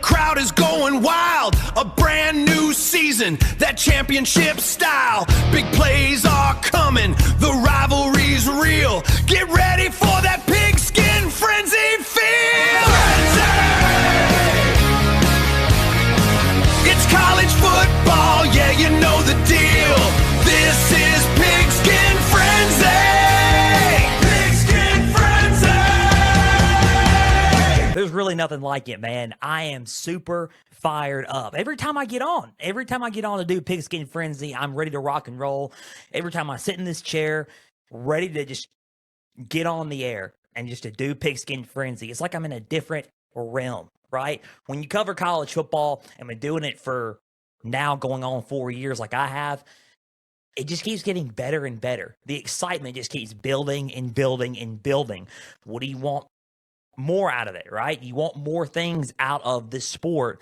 crowd is going wild. A brand new season, that championship style. Big plays are coming, the rivalry's real. Get ready for that Pigskin Frenzy feel. It's college football, yeah, you know the deal. This is Pigskin Frenzy. Pigskin Frenzy. There's really nothing like it, man. I am super fired up. Every time I get on to do Pigskin Frenzy, I'm ready to rock and roll. Every time I sit in this chair, ready to just get on the air and just to do Pigskin Frenzy. It's like I'm in a different realm, right? When you cover college football and been doing it for now going on 4 years like I have, it just keeps getting better and better. The excitement just keeps building and building and building. What do you want more out of it, right? You want more things out of this sport,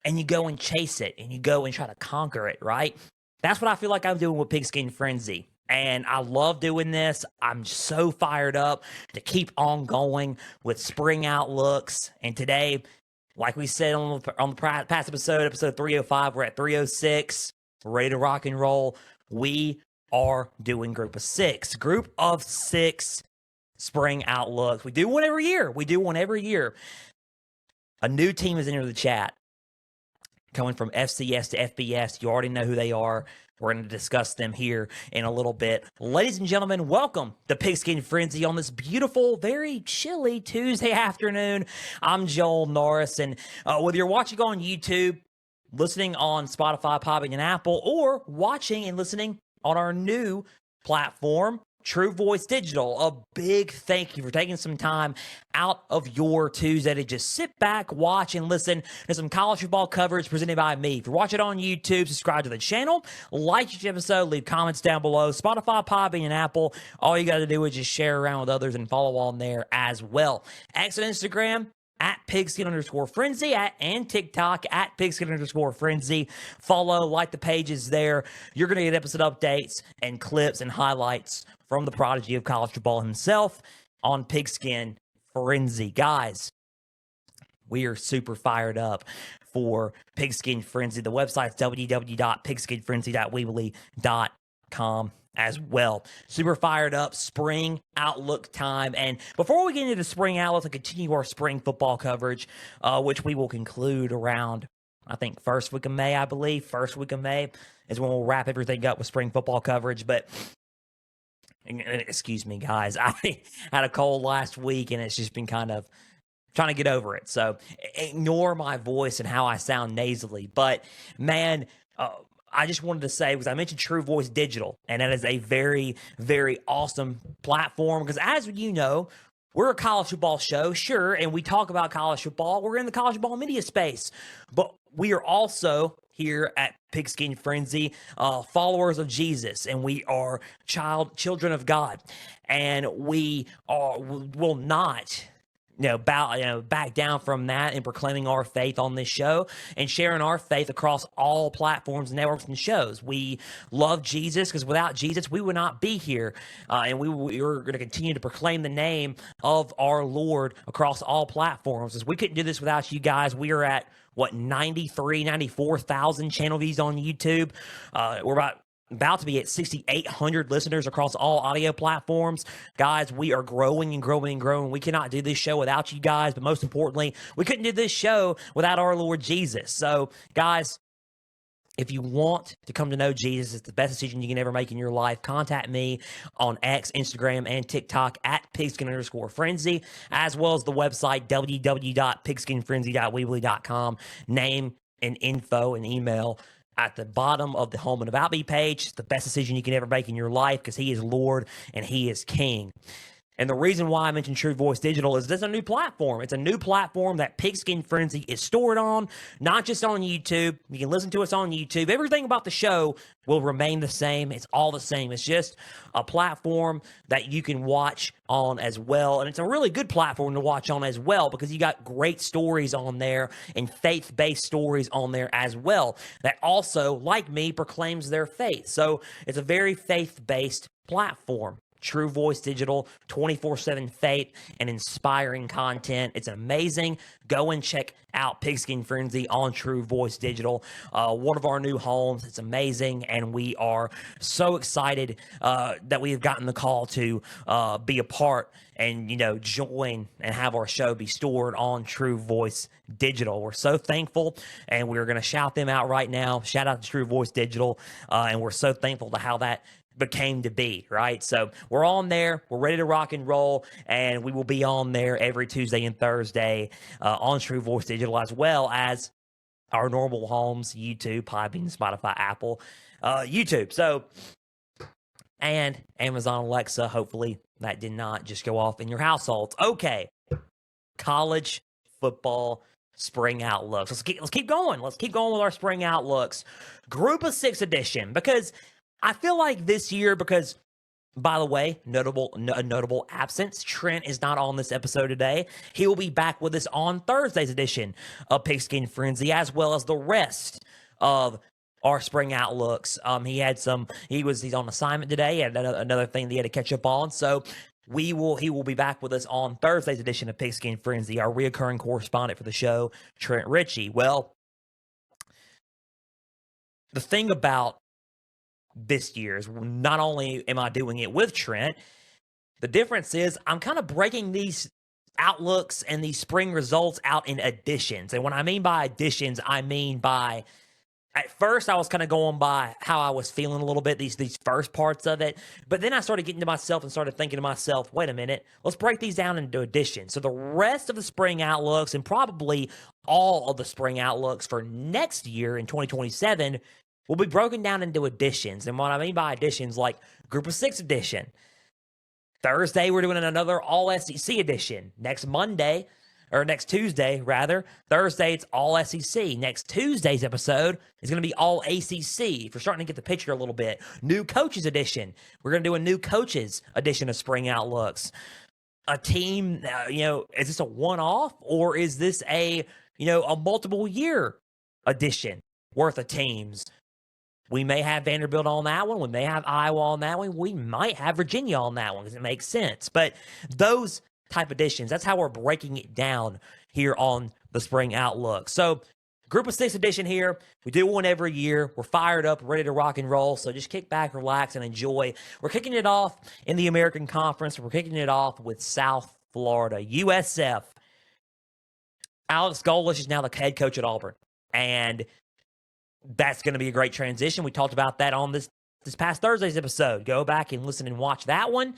and you go and chase it, and you go and try to conquer it, right? That's what I feel like I'm doing with Pigskin Frenzy. And I love doing this. I'm so fired up to keep on going with spring outlooks. And today, like we said on the past episode 305, we're at 306. We're ready to rock and roll. We are doing Group of Six spring outlooks. We do one every year. A new team has entered the chat. Coming from FCS to FBS. You already know who they are. We're going to discuss them here in a little bit. Ladies and gentlemen, welcome to Pigskin Frenzy on this beautiful, very chilly Tuesday afternoon. I'm Joel Norris, and whether you're watching on YouTube, listening on Spotify, Podbean, and Apple, or watching and listening on our new platform, True Voice Digital, a big thank you for taking some time out of your Tuesday to just sit back, watch, and listen to some college football coverage presented by me. If you're watching on YouTube, subscribe to the channel, like each episode, leave comments down below. Spotify, Podbean, and Apple, all you got to do is just share around with others and follow on there as well. X and Instagram, at Pigskin_Frenzy, and TikTok at Pigskin_Frenzy. Follow, like the pages there. You're going to get episode updates and clips and highlights from the prodigy of college football himself on Pigskin Frenzy. Guys, we are super fired up for Pigskin Frenzy. The website's www.pigskinfrenzy.weebly.com as well. Super fired up, spring outlook time. And before we get into the spring outlook and continue our spring football coverage, which we will conclude around, I think, first week of May is when we'll wrap everything up with spring football coverage. But excuse me, guys, I had a cold last week, and it's just been kind of trying to get over it. So ignore my voice and how I sound nasally. But man, I just wanted to say, because I mentioned True Voice Digital, and that is a very, very awesome platform. Because as you know, we're a college football show, sure, and we talk about college football. We're in the college football media space, but we are also here at Pigskin Frenzy, followers of Jesus, and we are children of God, and we will not back down from that and proclaiming our faith on this show and sharing our faith across all platforms, networks, and shows. We love Jesus, because without Jesus, we would not be here. And we're going to continue to proclaim the name of our Lord across all platforms. As we couldn't do this without you guys. We are at 94,000 channel views on YouTube. We're about to be at 6,800 listeners across all audio platforms. Guys, we are growing and growing and growing. We cannot do this show without you guys, but most importantly, we couldn't do this show without our Lord Jesus. So, guys, if you want to come to know Jesus, it's the best decision you can ever make in your life. Contact me on X, Instagram, and TikTok at Pigskin_Frenzy, as well as the website www.pigskinfrenzy.weebly.com. Name and info and email at the bottom of the Home and About Me page. It's the best decision you can ever make in your life, because he is Lord and he is King. And the reason why I mentioned True Voice Digital is this is a new platform. It's a new platform that Pigskin Frenzy is stored on, not just on YouTube. You can listen to us on YouTube. Everything about the show will remain the same. It's all the same. It's just a platform that you can watch on as well. And it's a really good platform to watch on as well, because you got great stories on there and faith-based stories on there as well that also, like me, proclaims their faith. So it's a very faith-based platform. True Voice Digital, 24/7 faith and inspiring content. It's amazing. Go and check out Pigskin Frenzy on True Voice Digital. One of our new homes. It's amazing, and we are so excited that we have gotten the call to be a part and, join and have our show be stored on True Voice Digital. We're so thankful, and we're going to shout them out right now. Shout out to True Voice Digital, and we're so thankful to how that became to be, right? So we're on there. We're ready to rock and roll, and we will be on there every Tuesday and Thursday on True Voice Digital, as well as our normal homes, YouTube, Podbean, Spotify, Apple, YouTube. So, and Amazon Alexa. Hopefully that did not just go off in your households. Okay, college football spring outlooks. Let's keep going. Let's keep going with our spring outlooks. Group of 6 edition, because I feel like this year, because, by the way, notable absence. Trent is not on this episode today. He will be back with us on Thursday's edition of Pigskin Frenzy, as well as the rest of our spring outlooks. He's on assignment today. He had another thing that he had to catch up on. So he will be back with us on Thursday's edition of Pigskin Frenzy, our reoccurring correspondent for the show, Trent Ritchie. Well, the thing about this year is not only am I doing it with Trent, the difference is I'm kind of breaking these outlooks and these spring results out in editions. And when I mean by editions, I mean by, at first I was kind of going by how I was feeling a little bit, these first parts of it. But then I started getting to myself and started thinking to myself, wait a minute, let's break these down into editions. So the rest of the spring outlooks, and probably all of the spring outlooks for next year in 2027, will be broken down into editions. And what I mean by editions, like Group of 6 edition. Thursday, we're doing another All-SEC edition. Next Tuesday, rather. Thursday, it's All-SEC. Next Tuesday's episode is going to be All-ACC. If you're starting to get the picture a little bit. New Coaches edition. We're going to do a new Coaches edition of Spring Outlooks. A team, is this a one-off, or is this a multiple-year edition worth of teams? We may have Vanderbilt on that one. We may have Iowa on that one. We might have Virginia on that one because it makes sense. But those type editions, that's how we're breaking it down here on the Spring Outlook. So Group of 6 edition here. We do one every year. We're fired up, ready to rock and roll. So just kick back, relax, and enjoy. We're kicking it off in the American Conference. We're kicking it off with South Florida, USF. Alex Golesh is now the head coach at Auburn. And that's going to be a great transition. We talked about that on this past Thursday's episode. Go back and listen and watch that one.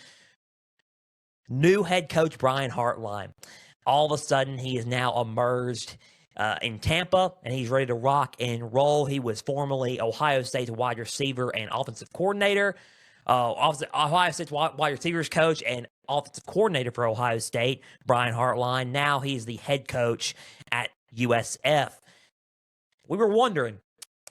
New head coach Brian Hartline. All of a sudden, he is now emerged in Tampa, and he's ready to rock and roll. He was formerly Ohio State's wide receiver and offensive coordinator. Ohio State's wide receivers coach and offensive coordinator for Ohio State, Brian Hartline. Now he's the head coach at USF. We were wondering,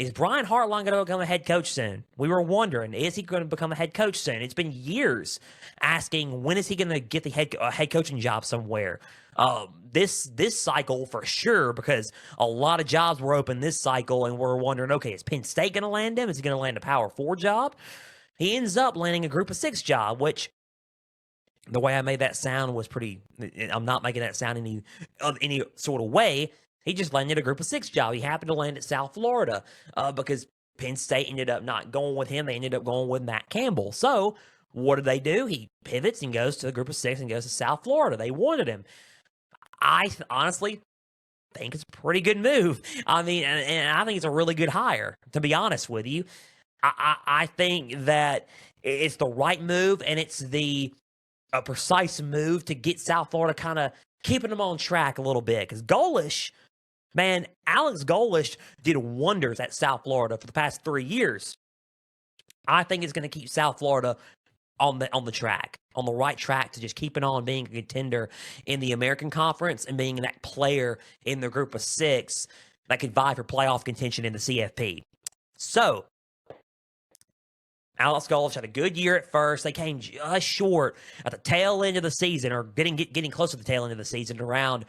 is Brian Hartline going to become a head coach soon? We were wondering, is he going to become a head coach soon? It's been years asking, when is he going to get the head coaching job somewhere? This cycle for sure, because a lot of jobs were open this cycle, and we're wondering, okay, is Penn State going to land him? Is he going to land a Power 4 job? He ends up landing a Group of 6 job, which the way I made that sound was pretty. I'm not making that sound any sort of way. He just landed a Group of 6 job. He happened to land at South Florida because Penn State ended up not going with him. They ended up going with Matt Campbell. So what do? He pivots and goes to the Group of 6 and goes to South Florida. They wanted him. I honestly think it's a pretty good move. I mean, and I think it's a really good hire, to be honest with you. I think that it's the right move, and it's a precise move to get South Florida kind of keeping them on track a little bit. Because Golesh, man, Alex Golesh did wonders at South Florida for the past 3 years. I think it's going to keep South Florida on the track, on the right track to just keeping on being a contender in the American Conference and being that player in the Group of 6 that could vie for playoff contention in the CFP. So, Alex Golesh had a good year at first. They came just short at the tail end of the season, or getting close to the tail end of the season, around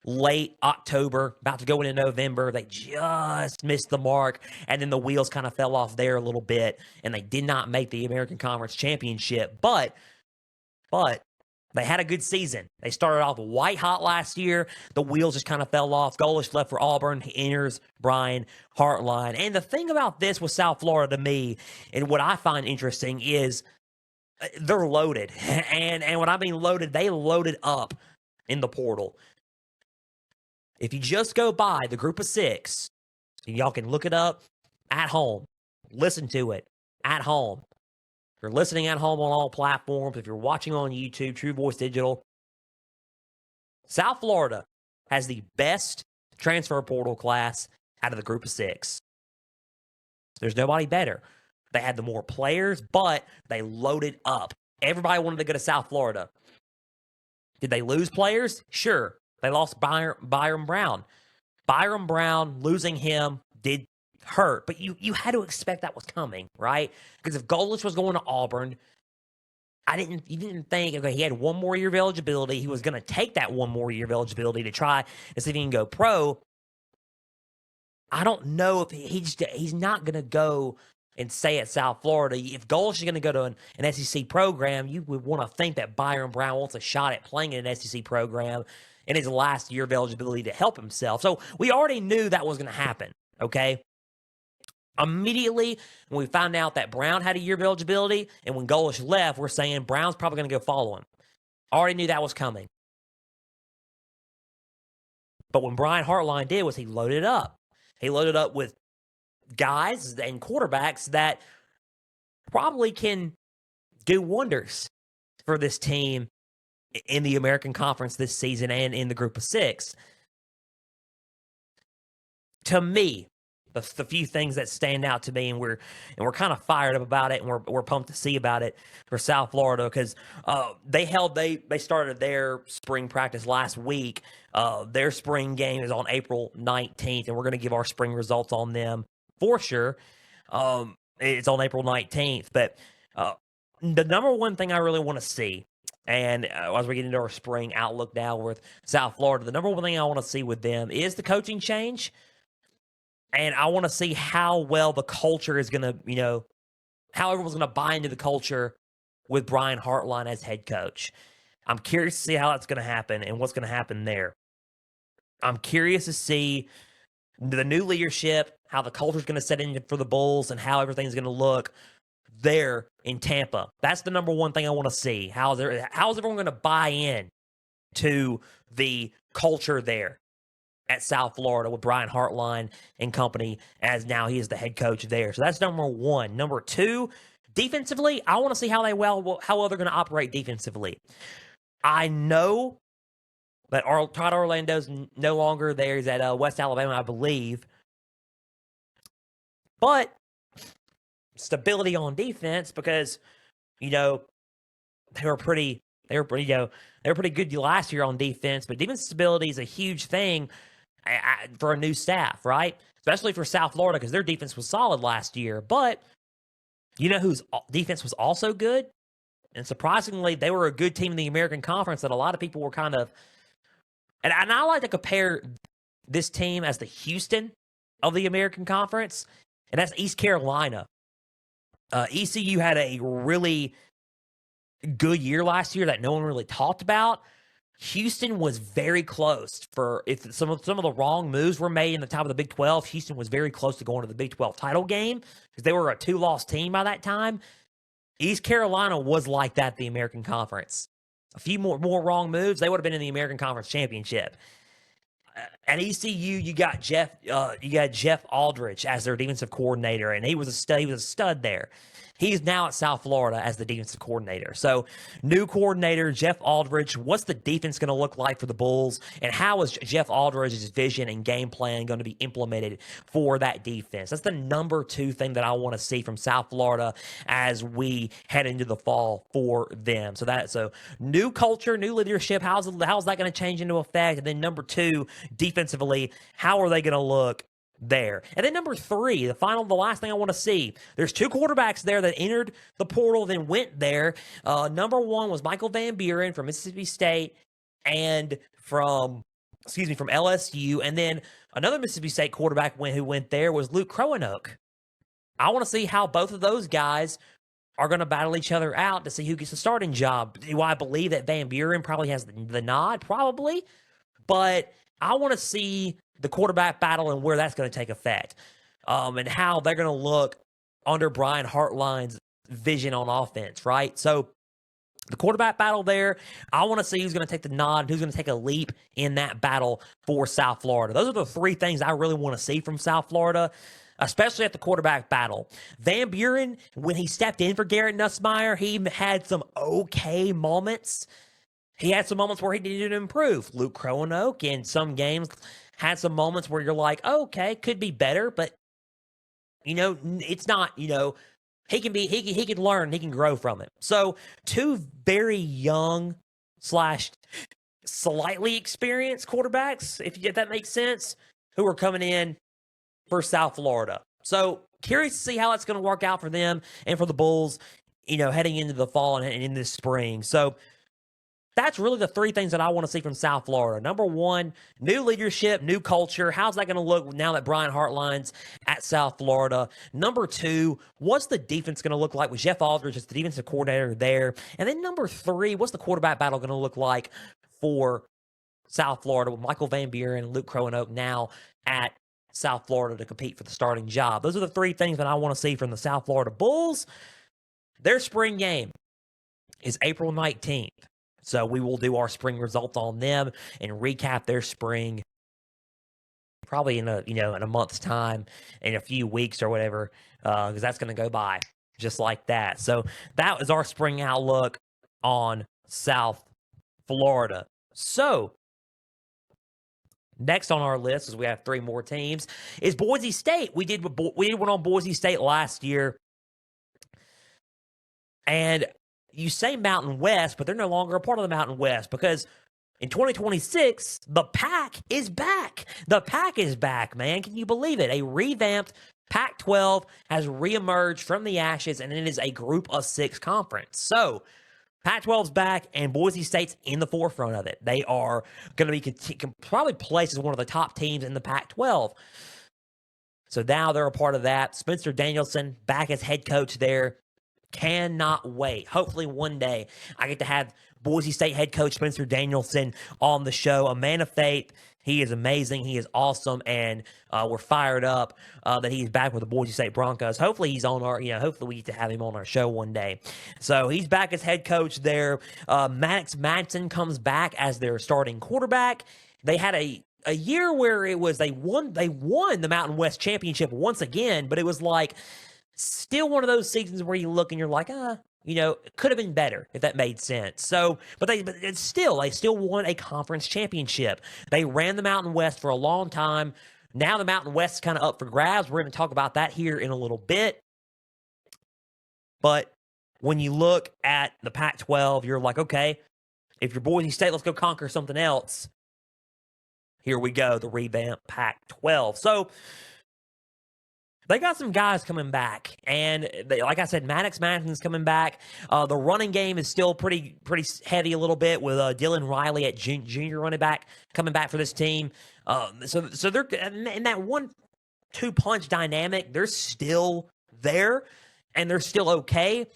late October, about to go into November. They just missed the mark, and then the wheels kind of fell off there a little bit, and they did not make the American Conference Championship. But they had a good season. They started off white hot last year. The wheels just kind of fell off. Golish left for Auburn. He enters Brian Hartline. And the thing about this with South Florida to me, and what I find interesting, is they're loaded. And when I mean loaded, they loaded up in the portal. If you just go by the group of 6, y'all can look it up at home. Listen to it at home. If you're listening at home on all platforms, if you're watching on YouTube, True Voice Digital, South Florida has the best transfer portal class out of the group of 6. There's nobody better. They had the more players, but they loaded up. Everybody wanted to go to South Florida. Did they lose players? Sure. They lost Byron Brown. Byron Brown, losing him did hurt, but you had to expect that was coming, right? Because if Golish was going to Auburn, you didn't think, okay, he had one more year of eligibility. He was going to take that one more year of eligibility to try and see if he can go pro. I don't know if he's not going to go and stay at South Florida. If Golish is going to go to an SEC program, you would want to think that Byron Brown wants a shot at playing in an SEC program in his last year of eligibility to help himself. So we already knew that was going to happen, okay? Immediately, when we found out that Brown had a year of eligibility, and when Golish left, we're saying Brown's probably going to go follow him. Already knew that was coming. But when Brian Hartline did was he loaded up. He loaded up with guys and quarterbacks that probably can do wonders for this team in the American Conference this season and in the group of 6. To me, the few things that stand out to me, and we're kind of fired up about it, and we're pumped to see about it for South Florida, because they started their spring practice last week. Their spring game is on April 19th, and we're going to give our spring results on them for sure. It's on April 19th, but the number one thing I really want to see, and as we get into our spring outlook now with South Florida, the number one thing I want to see with them is the coaching change. And I want to see how well the culture is going to, how everyone's going to buy into the culture with Brian Hartline as head coach. I'm curious to see how that's going to happen and what's going to happen there. I'm curious to see the new leadership, how the culture is going to set in for the Bulls, and how everything's going to look there in Tampa. That's the number one thing I want to see. How is everyone going to buy in to the culture there at South Florida with Brian Hartline and company, as now he is the head coach there. So that's number one. Number two, defensively, I want to see how well they're going to operate defensively. I know that Todd Orlando's no longer there. He's at West Alabama, I believe. But stability on defense, because they were pretty good last year on defense. But defense stability is a huge thing for a new staff, right? Especially for South Florida, because their defense was solid last year. But you know whose defense was also good? And surprisingly, they were a good team in the American Conference that a lot of people were kind of... And I like to compare this team as the Houston of the American Conference, and that's East Carolina. ECU had a really good year last year that no one really talked about. Houston was very close. If some of the wrong moves were made in the top of the Big 12, Houston was very close to going to the Big 12 title game, because they were a 2-loss team by that time. East Carolina was like that, the American Conference. A few more wrong moves, they would have been in the American Conference Championship. At ECU, you got Jeff Aldridge as their defensive coordinator, and he was a stud. He was a stud there. He's now at South Florida as the defensive coordinator. So, new coordinator, Jeff Aldridge. What's the defense going to look like for the Bulls? And how is Jeff Aldridge's vision and game plan going to be implemented for that defense? That's the number two thing that I want to see from South Florida as we head into the fall for them. So new culture, new leadership. How's that going to change into effect? And then number two, defensively, how are they going to look there? And then number three, the last thing I want to see, there's two quarterbacks there that entered the portal, then went there. Number one was Michael Van Buren from Mississippi State, and from from LSU. And then another Mississippi State quarterback who went there was Luke Kroenke. I want to see how both of those guys are going to battle each other out to see who gets the starting job. Do I believe that Van Buren probably has the nod? Probably. But I want to see the quarterback battle and where that's going to take effect, and how they're going to look under Brian Hartline's vision on offense, right? So the quarterback battle there, I want to see who's going to take the nod, who's going to take a leap in that battle for South Florida. Those are the three things I really want to see from South Florida, especially at the quarterback battle. Van Buren, when he stepped in for Garrett Nussmeier, he had some okay moments. He had some moments where he needed to improve. Luke Kroenke in some games had some moments where you're like, okay, could be better, but, it's not, he can learn, he can grow from it. So two very young / slightly experienced quarterbacks, if that makes sense, who are coming in for South Florida. So curious to see how that's going to work out for them and for the Bulls, heading into the fall and in this spring. So that's really the three things that I want to see from South Florida. Number one, new leadership, new culture. How's that going to look now that Brian Hartline's at South Florida? Number two, what's the defense going to look like with Jeff Aldridge as the defensive coordinator there? And then number three, what's the quarterback battle going to look like for South Florida with Michael Van Buren and Luke Kroenke now at South Florida to compete for the starting job? Those are the three things that I want to see from the South Florida Bulls. Their spring game is April 19th. So we will do our spring results on them and recap their spring probably in a month's time, in a few weeks or whatever, because that's going to go by just like that. So that was our spring outlook on South Florida. So next on our list, as we have three more teams, is Boise State. We did one on Boise State last year, and you say Mountain West, but they're no longer a part of the Mountain West because in 2026, the Pac is back. The Pac is back, man. Can you believe it? A revamped Pac-12 has reemerged from the ashes, and it is a group of 6 conference. So Pac-12's back, and Boise State's in the forefront of it. They are going to be probably placed as one of the top teams in the Pac-12. So now they're a part of that. Spencer Danielson back as head coach there. Cannot wait. Hopefully one day I get to have Boise State head coach Spencer Danielson on the show. A man of faith. He is amazing. He is awesome. And we're fired up that he's back with the Boise State Broncos. Hopefully he's on hopefully we get to have him on our show one day. So he's back as head coach there. Maddox Madsen comes back as their starting quarterback. They had a year where it was they won the Mountain West Championship once again, but it was like still one of those seasons where you look and you're like, it could have been better if that made sense. So, but they still won a conference championship. They ran the Mountain West for a long time. Now the Mountain West is kind of up for grabs. We're going to talk about that here in a little bit. But when you look at the Pac-12, you're like, okay, if you're Boise State, let's go conquer something else. Here we go, the revamped Pac-12. So they got some guys coming back, and like I said, Maddox Madsen's coming back. The running game is still pretty heavy a little bit with Dylan Riley at junior running back coming back for this team. So they're in that 1-2 punch dynamic. They're still there, and they're still okay.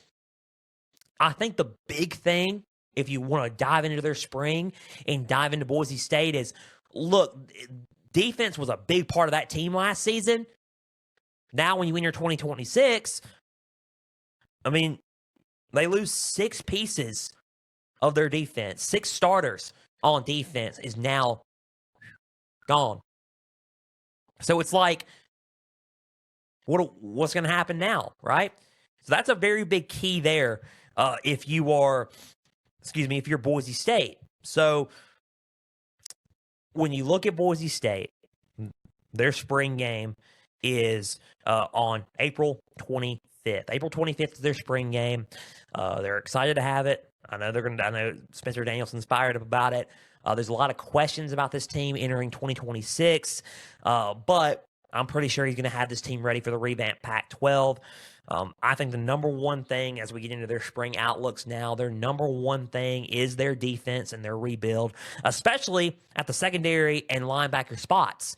I think the big thing, if you want to dive into their spring and dive into Boise State, is look, defense was a big part of that team last season. Now, when you enter 2026, they lose 6 pieces of their defense. 6 starters on defense is now gone. So it's like, what's going to happen now, right? So that's a very big key there if you're Boise State. So when you look at Boise State, their spring game is on April 25th. April 25th is their spring game. They're excited to have it. I know Spencer Danielson's fired up about it. There's a lot of questions about this team entering 2026. But I'm pretty sure he's going to have this team ready for the revamped Pac-12. I think the number one thing as we get into their spring outlooks now, their number one thing is their defense and their rebuild, especially at the secondary and linebacker spots.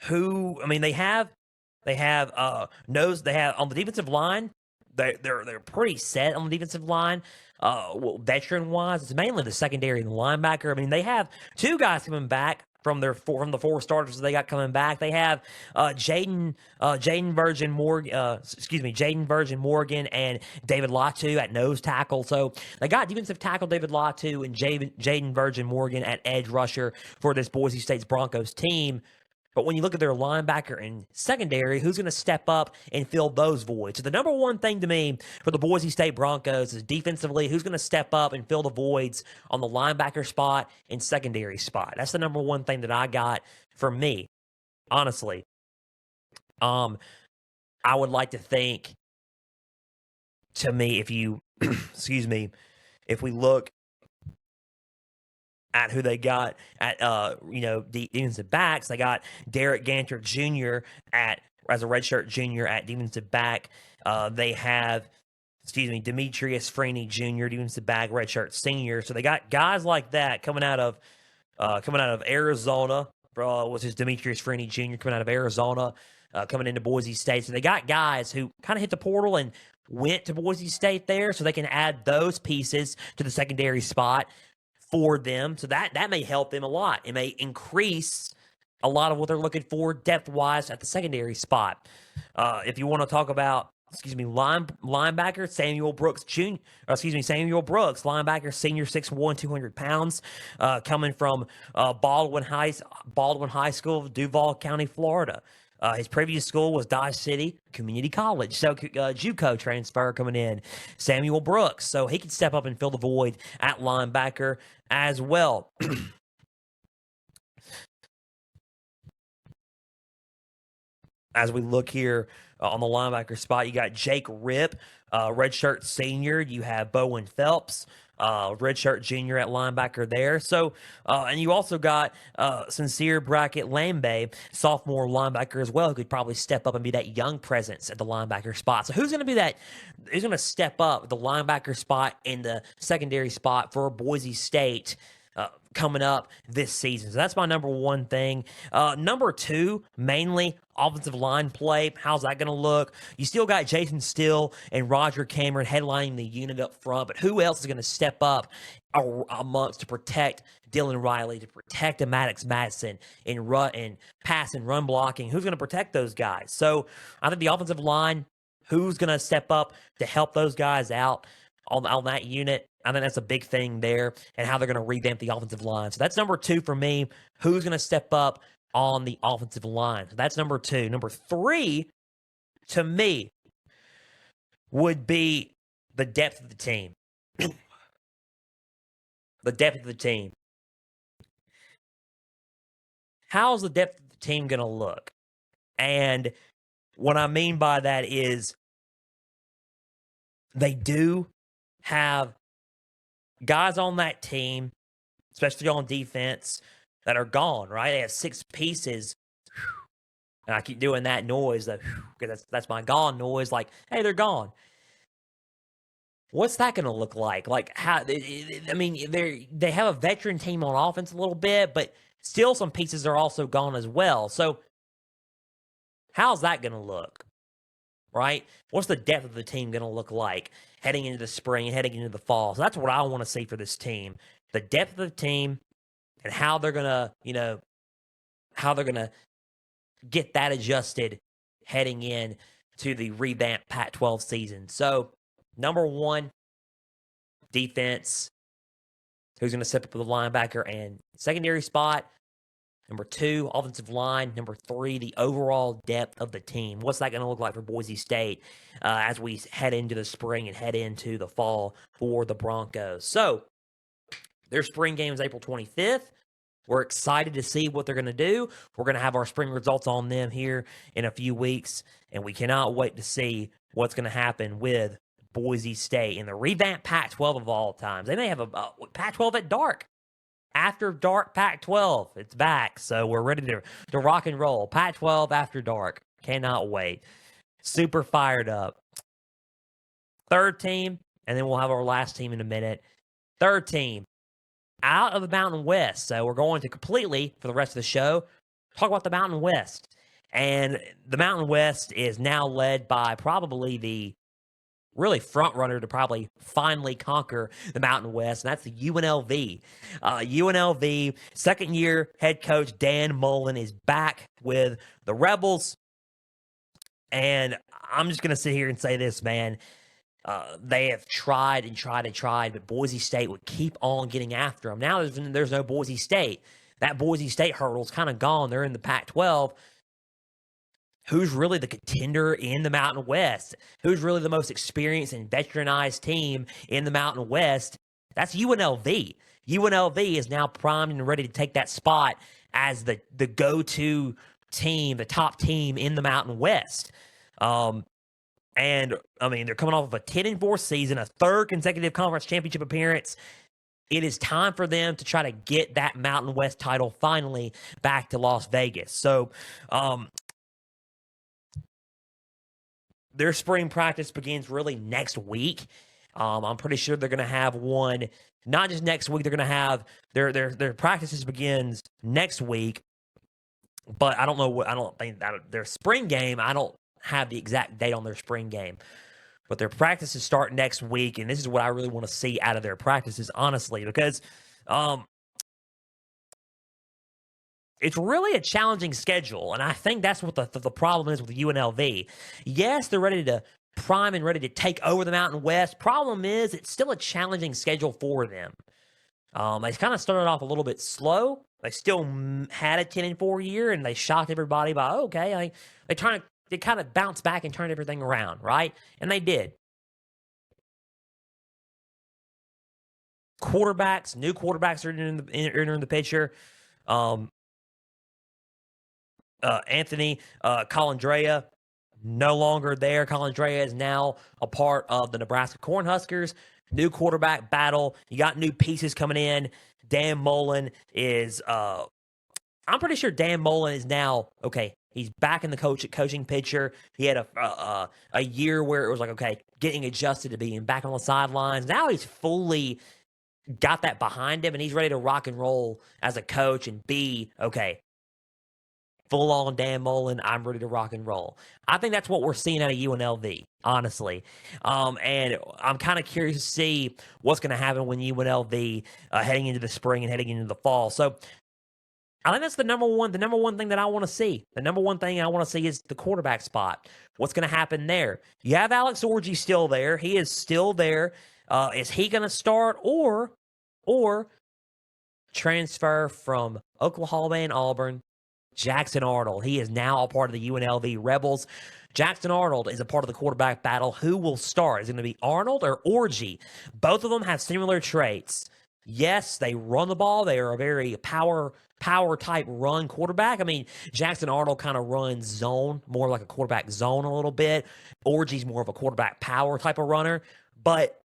They have on the defensive line. They're pretty set on the defensive line. Veteran wise, it's mainly the secondary and the linebacker. I mean, they have two guys coming back from the four starters they got coming back. They have Jaden Virgin Morgan and David Latu at nose tackle. So they got defensive tackle David Latu and Jaden Virgin Morgan at edge rusher for this Boise State's Broncos team. But when you look at their linebacker and secondary, who's going to step up and fill those voids? So the number one thing to me for the Boise State Broncos is defensively, who's going to step up and fill the voids on the linebacker spot and secondary spot. That's the number one thing that I got for me, honestly. I would like to think, to me, if you, if we look at who they got at defensive backs, they got Derek Ganter Jr. as a redshirt junior at defensive back. They have Demetrius Freeney Jr. defensive back, redshirt senior. So they got guys like that coming out of Arizona. Was his Demetrius Freeney Jr. coming out of Arizona, coming into Boise State. So they got guys who kind of hit the portal and went to Boise State there, so they can add those pieces to the secondary spot for them. So that may help them a lot. It may increase a lot of what they're looking for depth-wise at the secondary spot. If you want to talk about, linebacker, Samuel Brooks, linebacker, senior, 6'1", 200 pounds, coming from Baldwin High School, Duval County, Florida. His previous school was Dodge City Community College, so JUCO transfer coming in. Samuel Brooks, so he can step up and fill the void at linebacker as well. As we look here on the linebacker spot, you got Jake Ripp, redshirt senior. You have Bowen Phelps, redshirt junior at linebacker there. So, and you also got Sincere Brackett Lambe, sophomore linebacker as well, who could probably step up and be that young presence at the linebacker spot. So who's going to be that? Who's going to step up the linebacker spot and the secondary spot for Boise State coming up this season? So that's my number one thing. Number two, mainly offensive line play. How's that going to look? You still got Jason Still and Roger Cameron headlining the unit up front, but who else is going to step up amongst to protect Dylan Riley, to protect Maddox Madison in pass and run blocking? Who's going to protect those guys? So I think the offensive line, who's going to step up to help those guys out on that unit? I think that's a big thing there, and how they're going to revamp the offensive line. So that's number two for me. Who's going to step up on the offensive line? So that's number two. Number three, to me, would be the depth of the team. The depth of the team. How's the depth of the team going to look? And what I mean by that is they do have guys on that team, especially on defense, that are gone, right? They have six pieces. And I keep doing that noise, because that's my gone noise. Like, hey, they're gone. What's that going to look like? Like, how? I mean, they have a veteran team on offense a little bit, but still some pieces are also gone as well. So how's that going to look? Right? What's the depth of the team going to look like heading into the spring and heading into the fall? So that's what I want to see for this team. The depth of the team and how they're going to get that adjusted heading in to the revamped Pac-12 season. So, number one, defense. Who's going to step up with the linebacker and secondary spot? Number two, offensive line. Number three, the overall depth of the team. What's that going to look like for Boise State as we head into the spring and head into the fall for the Broncos? So, their spring game is April 25th. We're excited to see what they're going to do. We're going to have our spring results on them here in a few weeks, and we cannot wait to see what's going to happen with Boise State in the revamped Pac-12 of all times. They may have a Pac-12 at dark. After Dark Pac-12. It's back, so we're ready to rock and roll. Pac-12 After Dark. Cannot wait. Super fired up. Third team, and then we'll have our last team in a minute. Third team, out of the Mountain West. So we're going to completely, for the rest of the show, talk about the Mountain West. And the Mountain West is now led by probably the really front runner to probably finally conquer the Mountain West, and that's the UNLV. UNLV, second year head coach Dan Mullen is back with the Rebels. And I'm just going to sit here and say this, man. They have tried and tried and tried, but Boise State would keep on getting after them. Now there's no Boise State. That Boise State hurdle's kind of gone. They're in the Pac-12. Who's really the contender in the Mountain West? Who's really the most experienced and veteranized team in the Mountain West? That's UNLV. UNLV is now primed and ready to take that spot as the go-to team, the top team in the Mountain West. And, I mean, they're coming off of a 10-4 season, a third consecutive conference championship appearance. It is time for them to try to get that Mountain West title finally back to Las Vegas. So, their spring practice begins really next week. I'm pretty sure they're going to have one, not just next week. They're going to have their practices begins next week. But I don't think that their spring game, I don't have the exact date on their spring game. But their practices start next week, and this is what I really want to see out of their practices, honestly, because it's really a challenging schedule, and I think that's what the problem is with UNLV. Yes, they're ready to prime and ready to take over the Mountain West. Problem is, it's still a challenging schedule for them. They kind of started off a little bit slow. They still had a 10-4 year, and they shocked everybody by, they kind of bounced back and turned everything around, right? And they did. Quarterbacks, new quarterbacks are entering the picture. Anthony Colandrea, no longer there. Colandrea is now a part of the Nebraska Cornhuskers. New quarterback battle. You got new pieces coming in. Dan Mullen is, I'm pretty sure Dan Mullen is now, he's back in the coaching picture. He had a year where it was getting adjusted to being back on the sidelines. Now he's fully got that behind him, and he's ready to rock and roll as a coach and be, full on Dan Mullen, I'm ready to rock and roll. I think that's what we're seeing out of UNLV, honestly. And I'm kind of curious to see what's going to happen when UNLV heading into the spring and heading into the fall. So I think that's the number one thing that I want to see. The number one thing I want to see is the quarterback spot. What's going to happen there? You have Alex Orji still there. He is still there. Is he going to start or transfer from Oklahoma and Auburn? Jackson Arnold. He is now a part of the UNLV Rebels. Jackson Arnold is a part of the quarterback battle. Who will start? Is it going to be Arnold or Orji? Both of them have similar traits. Yes, they run the ball. They are a very power type run quarterback. I mean, Jackson Arnold kind of runs zone, more like a quarterback zone a little bit. Orji's more of a quarterback power type of runner, but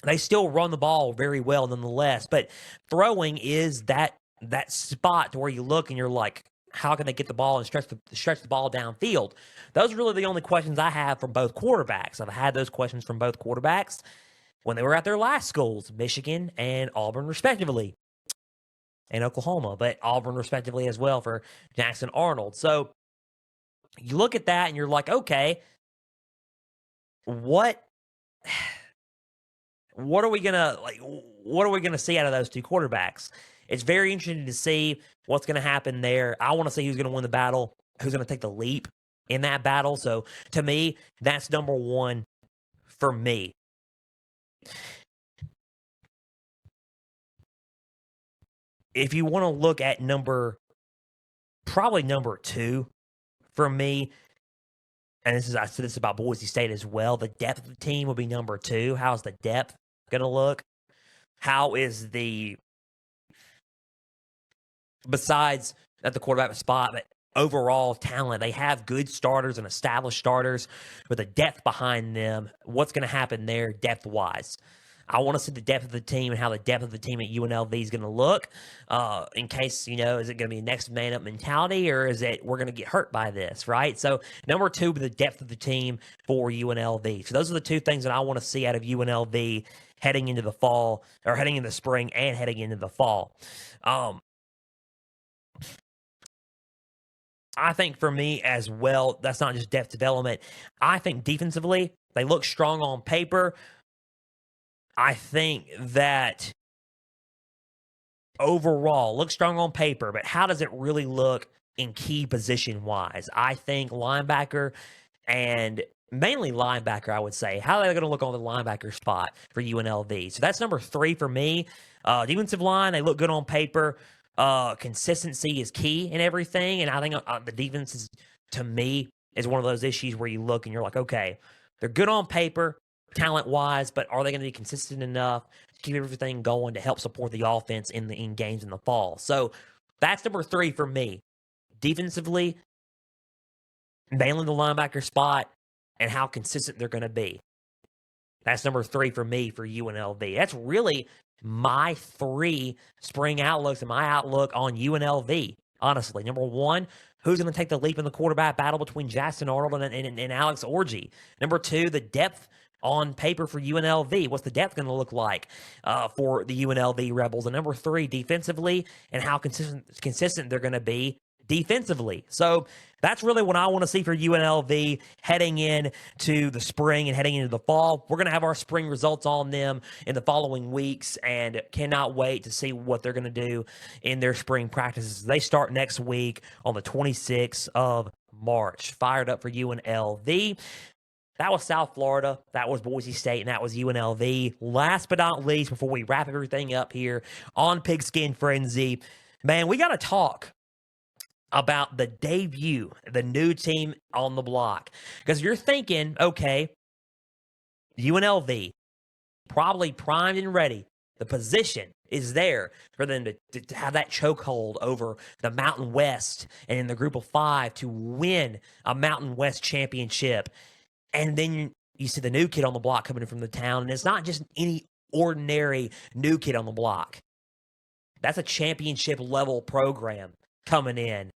they still run the ball very well nonetheless. But throwing is that spot where you look and you're like, how can they get the ball and stretch the ball downfield? Those are really the only questions I have from both quarterbacks. I've had those questions from both quarterbacks when they were at their last schools, Michigan and Auburn, respectively, and Oklahoma, but Auburn, respectively, as well for Jackson Arnold. So you look at that and you're like, what are we gonna see out of those two quarterbacks? It's very interesting to see what's going to happen there. I want to see who's going to win the battle, who's going to take the leap in that battle. So, to me, that's number one for me. If you want to look at probably number two for me, and I said this about Boise State as well, the depth of the team will be number two. How's the depth going to look? How is besides at the quarterback spot, but overall talent, they have good starters and established starters with a depth behind them. What's going to happen there depth-wise? I want to see the depth of the team and how the depth of the team at UNLV is going to look. In case, is it going to be next man up mentality, or is it we're going to get hurt by this, right? So number 2, the depth of the team for UNLV. So those are the 2 things that I want to see out of UNLV heading into the fall, or heading into the spring and heading into the fall. I think for me as well, that's not just depth development. I think defensively, they look strong on paper. I think that overall, look strong on paper, but how does it really look in key position-wise? I think linebacker, and mainly linebacker, I would say. How are they going to look on the linebacker spot for UNLV? So that's number 3 for me. Defensive line, they look good on paper. Consistency is key in everything, and I think the defense is, to me, is one of those issues where you look and you're like, okay, they're good on paper, talent-wise, but are they going to be consistent enough to keep everything going to help support the offense in games in the fall? So that's number 3 for me. Defensively, mainly the linebacker spot and how consistent they're going to be. That's number 3 for me for UNLV. That's really my 3 spring outlooks and my outlook on UNLV, honestly. Number 1, who's going to take the leap in the quarterback battle between Jackson Arnold and Alex Orji? Number 2, the depth on paper for UNLV. What's the depth going to look like for the UNLV Rebels? And number 3, defensively, and how consistent they're going to be defensively. So that's really what I want to see for UNLV heading into the spring and heading into the fall. We're going to have our spring results on them in the following weeks, and cannot wait to see what they're going to do in their spring practices. They start next week on the 26th of March. Fired up for UNLV. That was South Florida, that was Boise State, and that was UNLV. Last but not least, before we wrap everything up here on Pigskin Frenzy, man, we got to talk about the debut, the new team on the block. Because you're thinking, okay, UNLV, probably primed and ready. The position is there for them to have that chokehold over the Mountain West and in the group of 5 to win a Mountain West championship. And then you see the new kid on the block coming in from the town, and it's not just any ordinary new kid on the block. That's a championship-level program coming in.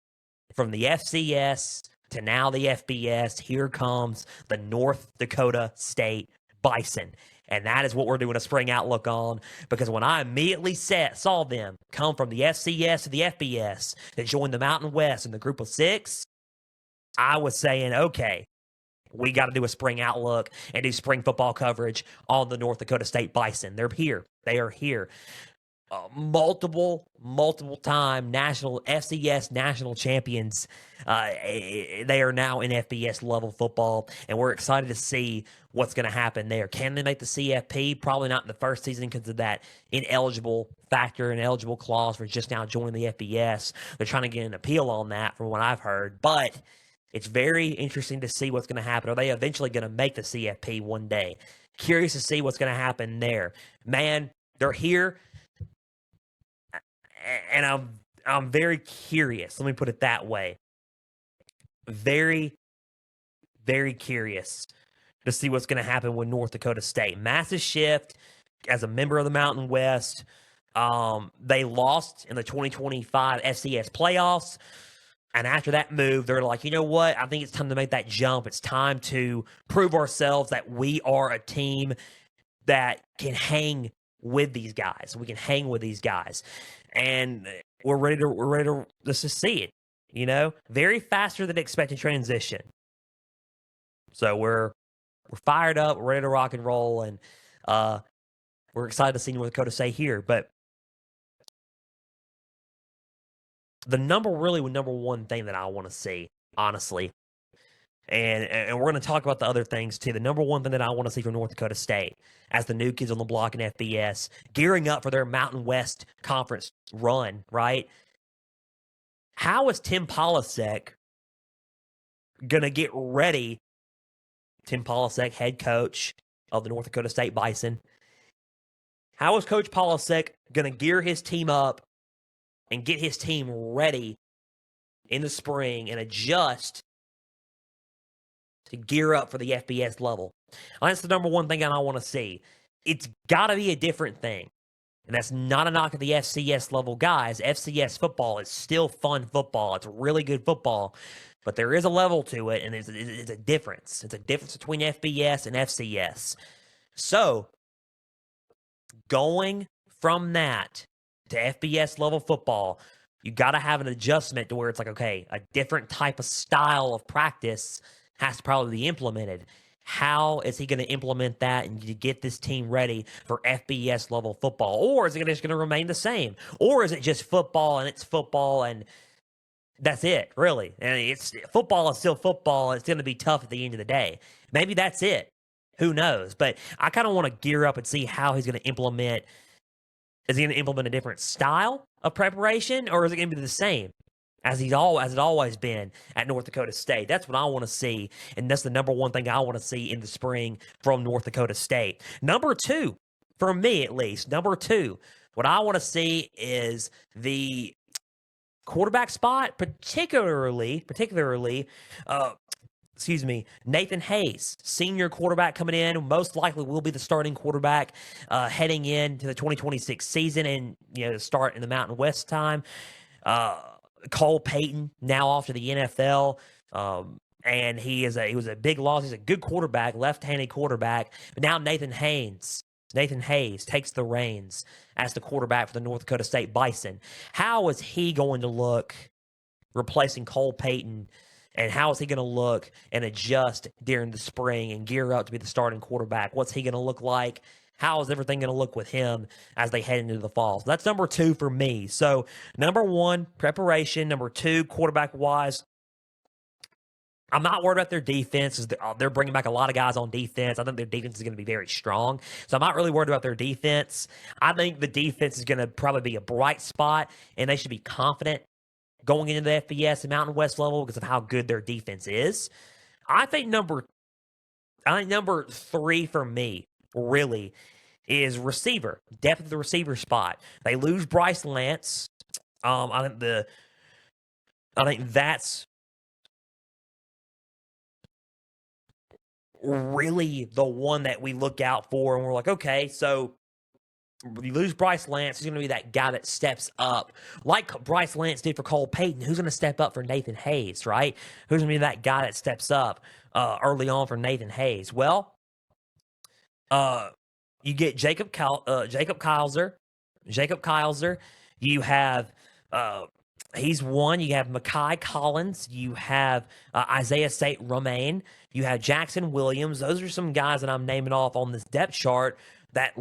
From the FCS to now the FBS, here comes the North Dakota State Bison. And that is what we're doing a spring outlook on, because when I immediately saw them come from the FCS to the FBS that joined the Mountain West in the group of 6, I was saying, okay, we got to do a spring outlook and do spring football coverage on the North Dakota State Bison. They're here. They are here. Multiple time national FCS national champions. They are now in FBS level football, and we're excited to see what's going to happen there. Can they make the CFP? Probably not in the first season because of that ineligible factor and eligible clause for just now joining the FBS. They're trying to get an appeal on that from what I've heard, but it's very interesting to see what's going to happen. Are they eventually going to make the CFP one day? Curious to see what's going to happen there. Man, they're here. And I'm very curious. Let me put it that way. Very, very curious to see what's going to happen with North Dakota State. Massive shift as a member of the Mountain West. They lost in the 2025 FCS playoffs. And after that move, they're like, you know what? I think it's time to make that jump. It's time to prove ourselves that we are a team that can hang with these guys. We can hang with these guys. And we're ready to just see it, very faster than expected transition. So we're fired up, we're ready to rock and roll, and we're excited to see North Dakota State here. But the number one thing that I want to see, honestly, and we're going to talk about the other things too. The number one thing that I want to see from North Dakota State as the new kids on the block in FBS, gearing up for their Mountain West Conference run, right? How is Tim Polasek going to get ready? Tim Polasek, head coach of the North Dakota State Bison. How is Coach Polasek going to gear his team up and get his team ready in the spring and adjust to gear up for the FBS level? That's the number one thing I want to see. it's got to be a different thing. And that's not a knock at the FCS level guys. FCS football is still fun football. It's really good football. But there is a level to it, and it's a difference. It's a difference between FBS and FCS. So, going from that to FBS level football, you got to have an adjustment to where it's like, okay, a different type of style of practice has to probably be implemented. How is he going to implement that and to get this team ready for FBS level football? Or is it just going to remain the same? Or is it just football and it's football and that's it, really? And it's football is still football. And it's going to be tough at the end of the day. Maybe that's it. Who knows? But I kind of want to gear up and see how he's going to implement. Is he going to implement a different style of preparation, or is it going to be the same as it always been at North Dakota State? That's what I want to see, and that's the number one thing I want to see in the spring from North Dakota State. Number two, for me at least, what I want to see is the quarterback spot, particularly, Nathan Hayes, senior quarterback coming in, most likely will be the starting quarterback heading into the 2026 season and, start in the Mountain West time. Cole Payton, now off to the NFL, and he was a big loss. He's a good quarterback, left-handed quarterback, but now Nathan Hayes takes the reins as the quarterback for the North Dakota State Bison. How is he going to look replacing Cole Payton, and how is he going to look and adjust during the spring and gear up to be the starting quarterback? What's he going to look like? How is everything going to look with him as they head into the fall? So that's number two for me. So number one, preparation. Number two, quarterback-wise, I'm not worried about their defense. They're bringing back a lot of guys on defense. I think their defense is going to be very strong. So I'm not really worried about their defense. I think the defense is going to probably be a bright spot, and they should be confident going into the FBS and Mountain West level because of how good their defense is. I think number three for me really is receiver, depth of the receiver spot. They lose Bryce Lance. I think that's really the one that we look out for, and we're like, okay, so you lose Bryce Lance, who's going to be that guy that steps up, like Bryce Lance did for Cole Payton. Who's going to step up for Nathan Hayes, right? Who's going to be that guy that steps up early on for Nathan Hayes? Well, you get Jacob Kaiser. You have he's one. You have Mekhi Collins. You have Isaiah St. Romain. You have Jackson Williams. Those are some guys that I'm naming off on this depth chart that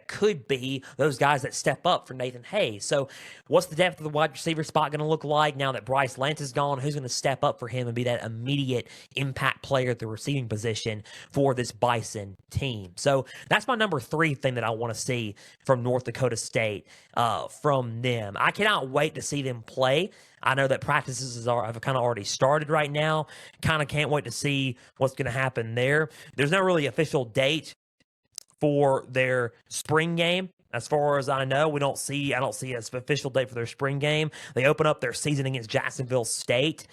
could be those guys that step up for Nathan Hayes. So what's the depth of the wide receiver spot going to look like now that Bryce Lance is gone? Who's going to step up for him and be that immediate impact player at the receiving position for this Bison team? So that's my number three thing that I want to see from North Dakota State from them. I cannot wait to see them play. I know that practices have kind of already started right now. Kind of can't wait to see what's going to happen there. There's no really official date for their spring game. As far as I know, I don't see an official date for their spring game. They open up their season against Jacksonville State.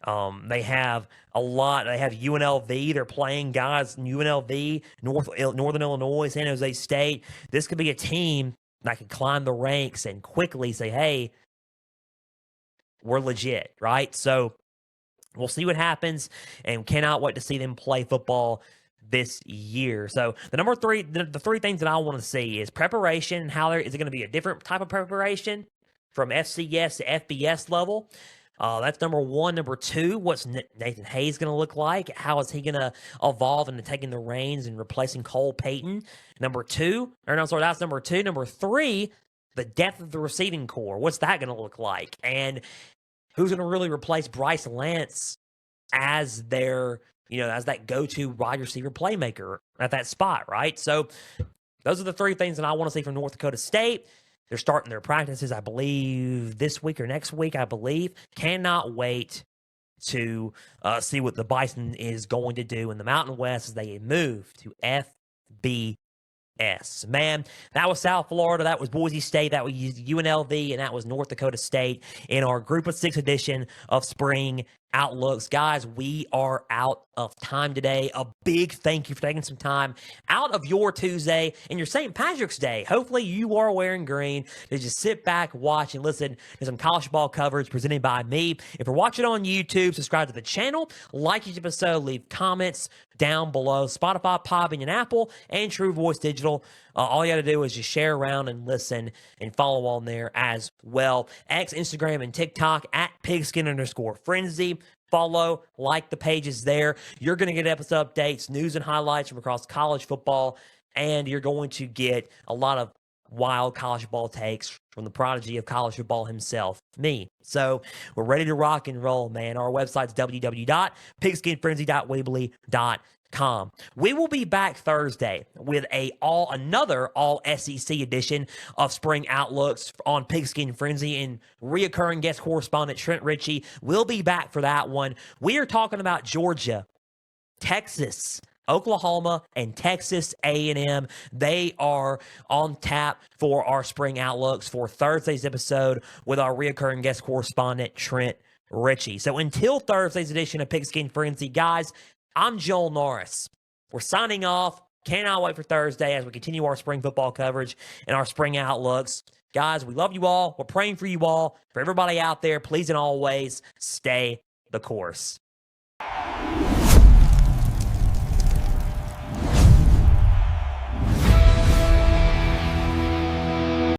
They have UNLV. They're playing guys in UNLV, Northern Illinois, San Jose State. This could be a team that can climb the ranks and quickly say, hey, we're legit, right? So we'll see what happens, and cannot wait to see them play football this year. So the three things that I want to see is preparation. Is it going to be a different type of preparation from FCS to FBS level? That's number one. Number two, what's Nathan Hayes going to look like? How is he going to evolve into taking the reins and replacing Cole Payton? That's number two. Number three, the depth of the receiving core. What's that going to look like? And who's going to really replace Bryce Lance as as that go-to wide receiver playmaker at that spot, right? So those are the three things that I want to see from North Dakota State. They're starting their practices, I believe, this week or next week, I believe. Cannot wait to see what the Bison is going to do in the Mountain West as they move to FBS. Man, that was South Florida, that was Boise State, that was UNLV, and that was North Dakota State in our Group of 6 edition of Spring Outlooks. Guys, we are out of time today. A big thank you for taking some time out of your Tuesday and your St. Patrick's Day. Hopefully you are wearing green to just sit back, watch, and listen to some college football coverage presented by me. If you're watching on YouTube, subscribe to the channel, like each episode, leave comments down below. Spotify, Podbean, and Apple, and True Voice Digital. All you got to do is just share around and listen and follow on there as well. X, Instagram, and TikTok at Pigskin_Frenzy. Follow, like the pages there. You're going to get episode updates, news, and highlights from across college football, and you're going to get a lot of wild college football takes from the prodigy of college football himself, me. So we're ready to rock and roll, man. Our website's www.pigskinfrenzy.weebly.com. We will be back Thursday with another all SEC edition of Spring Outlooks on Pigskin Frenzy, and reoccurring guest correspondent Trent Ritchie will be back for that one. We are talking about Georgia, Texas, Oklahoma, and Texas A&M. They are on tap for our Spring Outlooks for Thursday's episode with our reoccurring guest correspondent, Trent Ritchie. So until Thursday's edition of Pigskin Frenzy, guys, I'm Joel Norris. We're signing off. Cannot wait for Thursday as we continue our spring football coverage and our Spring Outlooks. Guys, we love you all. We're praying for you all. For everybody out there, please and always stay the course.